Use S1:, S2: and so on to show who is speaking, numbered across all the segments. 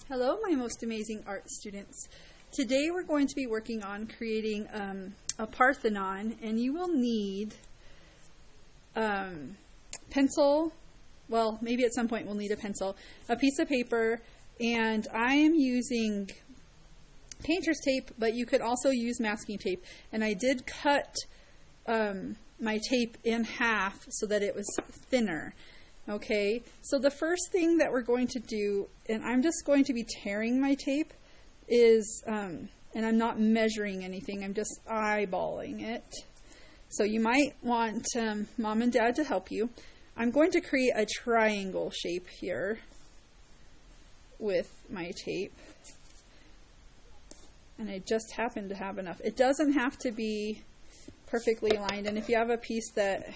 S1: Hello, my most amazing art students. Today we're going to be working on creating a Parthenon, and you will need pencil. Well, maybe at some point we'll need a pencil, a piece of paper, and I am using painter's tape, but you could also use masking tape. And I did cut my tape in half so that it was thinner. Okay, so the first thing that we're going to do, and I'm just going to be tearing my tape, is, and I'm not measuring anything, I'm just eyeballing it. So you might want mom and dad to help you. I'm going to create a triangle shape here with my tape. And I just happen to have enough. It doesn't have to be perfectly aligned, and if you have a piece that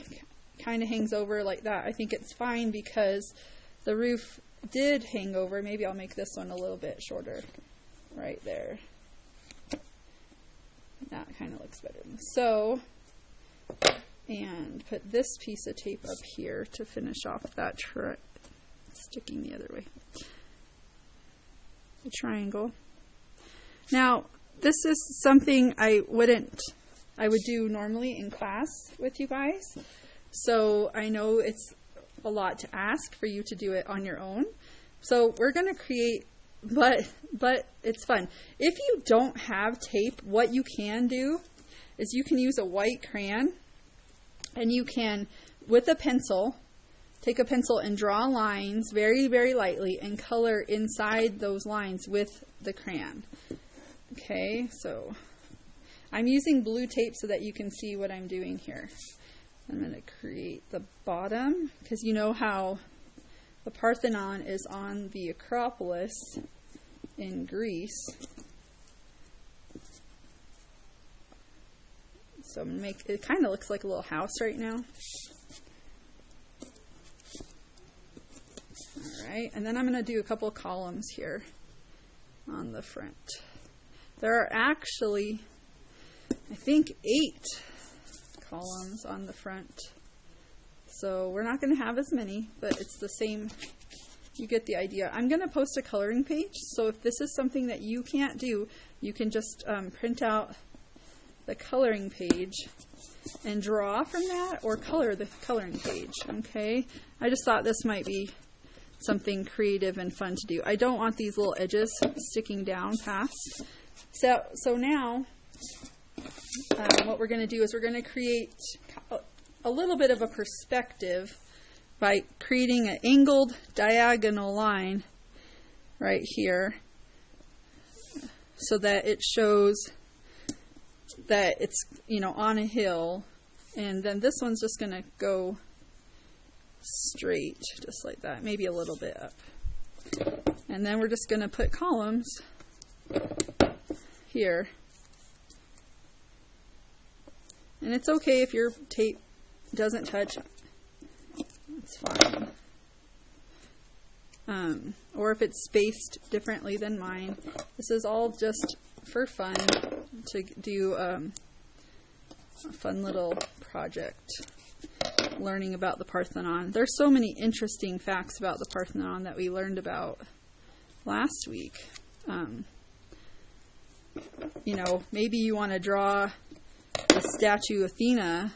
S1: kind of hangs over like that, I think it's fine because the roof did hang over. Maybe I'll make this one a little bit shorter right there. That kind of looks better. So, and put this piece of tape up here to finish off that sticking the other way. The triangle. Now, this is something I would do normally in class with you guys. So I know it's a lot to ask for you to do it on your own. So we're going to create, but it's fun. If you don't have tape, what you can do is you can use a white crayon, and you can, with a pencil, take a pencil and draw lines very, very lightly and color inside those lines with the crayon. Okay, so I'm using blue tape so that you can see what I'm doing here. I'm going to create the bottom, because you know how the Parthenon is on the Acropolis in Greece. So I'm going to make, it kind of looks like a little house right now. Alright, and then I'm going to do a couple of columns here on the front. There are actually, I think, 8 columns on the front. So we're not going to have as many, but it's the same. You get the idea. I'm going to post a coloring page, so if this is something that you can't do, you can just print out the coloring page and draw from that, or color the coloring page. Okay, I just thought this might be something creative and fun to do. I don't want these little edges sticking down past. So now what we're going to do is we're going to create a little bit of a perspective by creating an angled diagonal line right here, so that it shows that it's, on a hill, and then this one's just going to go straight just like that, maybe a little bit up, and then we're just going to put columns here. And it's okay if your tape doesn't touch. It's fine. Or if it's spaced differently than mine. This is all just for fun, to do a fun little project learning about the Parthenon. There's so many interesting facts about the Parthenon that we learned about last week. Maybe you want to draw the statue Athena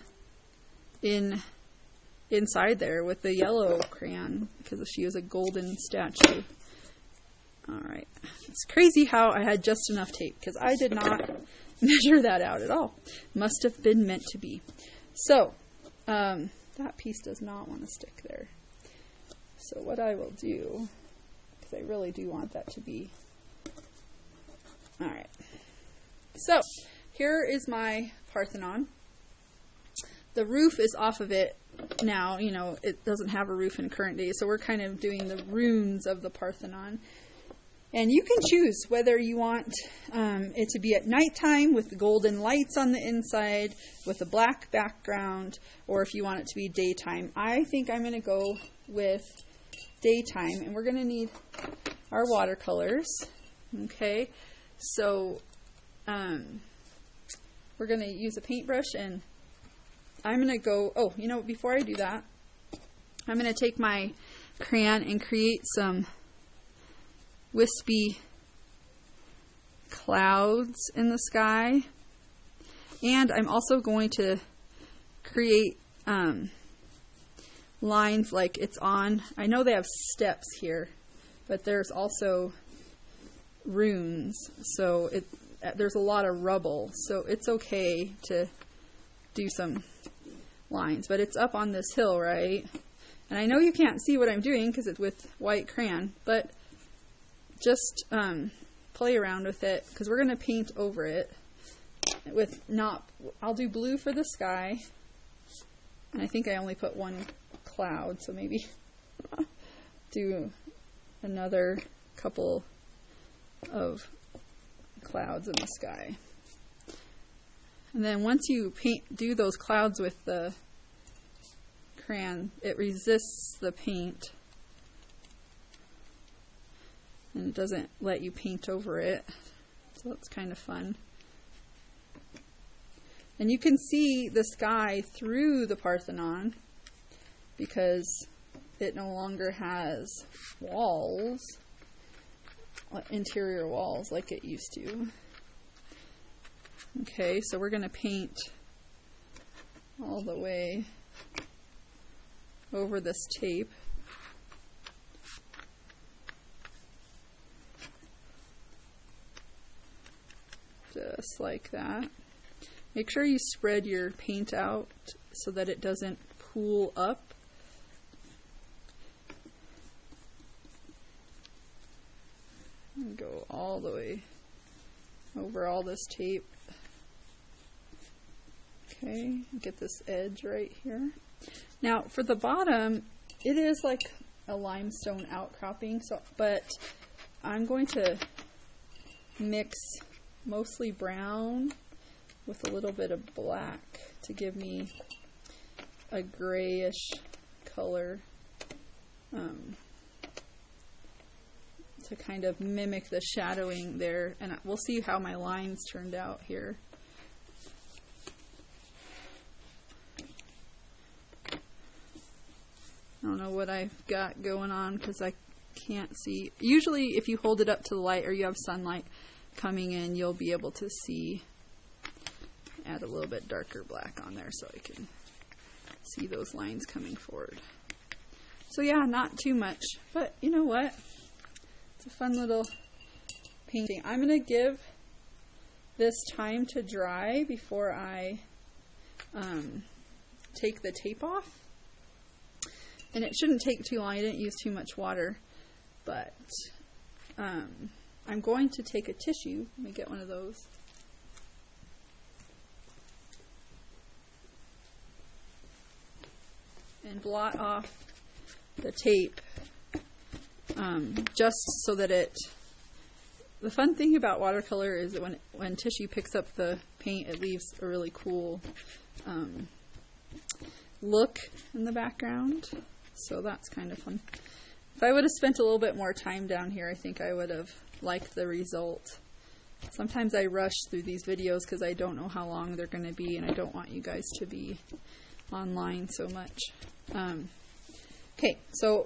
S1: inside there with the yellow crayon, because she is a golden statue. Alright, it's crazy how I had just enough tape, because I did not measure that out at all. Must have been meant to be. So that piece does not want to stick there. So what I will do, because I really do want that to be, alright, so here is my Parthenon. The roof is off of it now. It doesn't have a roof in current days, so we're kind of doing the runes of the Parthenon. And you can choose whether you want it to be at nighttime with the golden lights on the inside with a black background, or if you want it to be daytime. I think I'm going to go with daytime, and we're going to need our watercolors. Okay, so we're going to use a paintbrush, and I'm going to go, before I do that, I'm going to take my crayon and create some wispy clouds in the sky. And I'm also going to create lines like it's on. I know they have steps here, but there's also runes, so there's a lot of rubble, so it's okay to do some lines. But it's up on this hill, right? And I know you can't see what I'm doing because it's with white crayon, but just play around with it, because we're going to paint over it with I'll do blue for the sky, and I think I only put one cloud, so maybe do another couple of clouds in the sky. And then once you do those clouds with the crayon, it resists the paint and it doesn't let you paint over it, so that's kind of fun. And you can see the sky through the Parthenon because it no longer has walls, interior walls like it used to. Okay, so we're going to paint all the way over this tape. Just like that. Make sure you spread your paint out so that it doesn't pool up. And go all the way over all this tape. Okay, get this edge right here. Now for the bottom, it is like a limestone outcropping, but I'm going to mix mostly brown with a little bit of black to give me a grayish color, to kind of mimic the shadowing there. And we'll see how my lines turned out here. I don't know what I've got going on because I can't see. Usually if you hold it up to the light or you have sunlight coming in, you'll be able to see. Add a little bit darker black on there so I can see those lines coming forward. So yeah, not too much, but you know what? It's a fun little painting. I'm going to give this time to dry before I take the tape off. And it shouldn't take too long. I didn't use too much water, but I'm going to take a tissue. Let me get one of those. And blot off the tape, just so that the fun thing about watercolor is that when tissue picks up the paint, it leaves a really cool look in the background, so that's kind of fun. If I would have spent a little bit more time down here, I think I would have liked the result. Sometimes I rush through these videos because I don't know how long they're going to be, and I don't want you guys to be online so much. Okay, so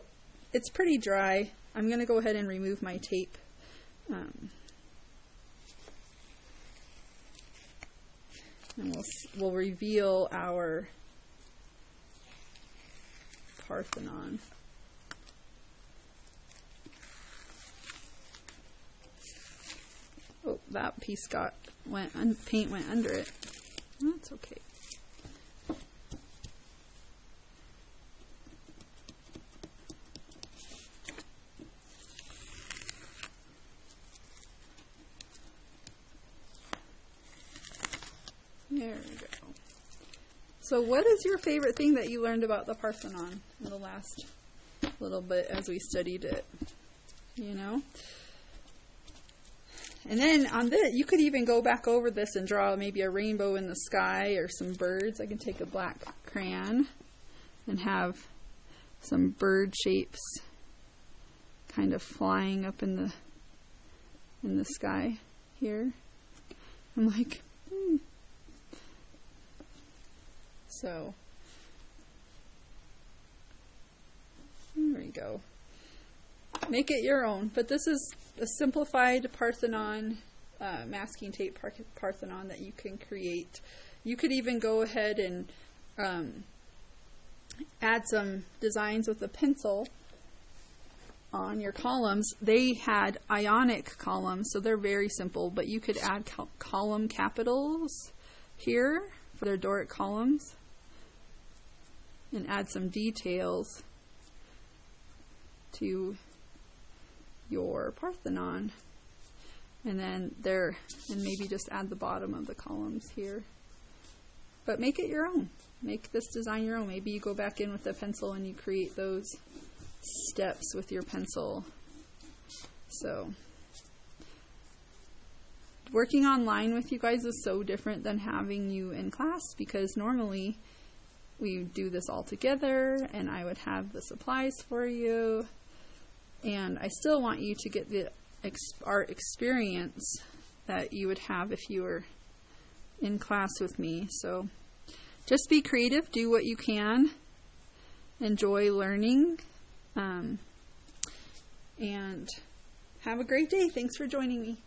S1: it's pretty dry. I'm going to go ahead and remove my tape. And we'll reveal our Parthenon. Oh, that piece paint went under it. That's okay. There we go. So what is your favorite thing that you learned about the Parthenon in the last little bit as we studied it? You know? And then on this, you could even go back over this and draw maybe a rainbow in the sky or some birds. I can take a black crayon and have some bird shapes kind of flying up in the sky here. I'm like, So, there we go. make it your own. But this is a simplified Parthenon, masking tape Parthenon that you can create. You could even go ahead and add some designs with a pencil on your columns. They had ionic columns, so they're very simple, but you could add column capitals here for their Doric columns and add some details to your Parthenon. And then and maybe just add the bottom of the columns here. But make it your own. Make this design your own. Maybe you go back in with a pencil and you create those steps with your pencil. So working online with you guys is so different than having you in class, because normally we do this all together and I would have the supplies for you, and I still want you to get the art experience that you would have if you were in class with me. So just be creative, do what you can, enjoy learning, and have a great day. Thanks for joining me.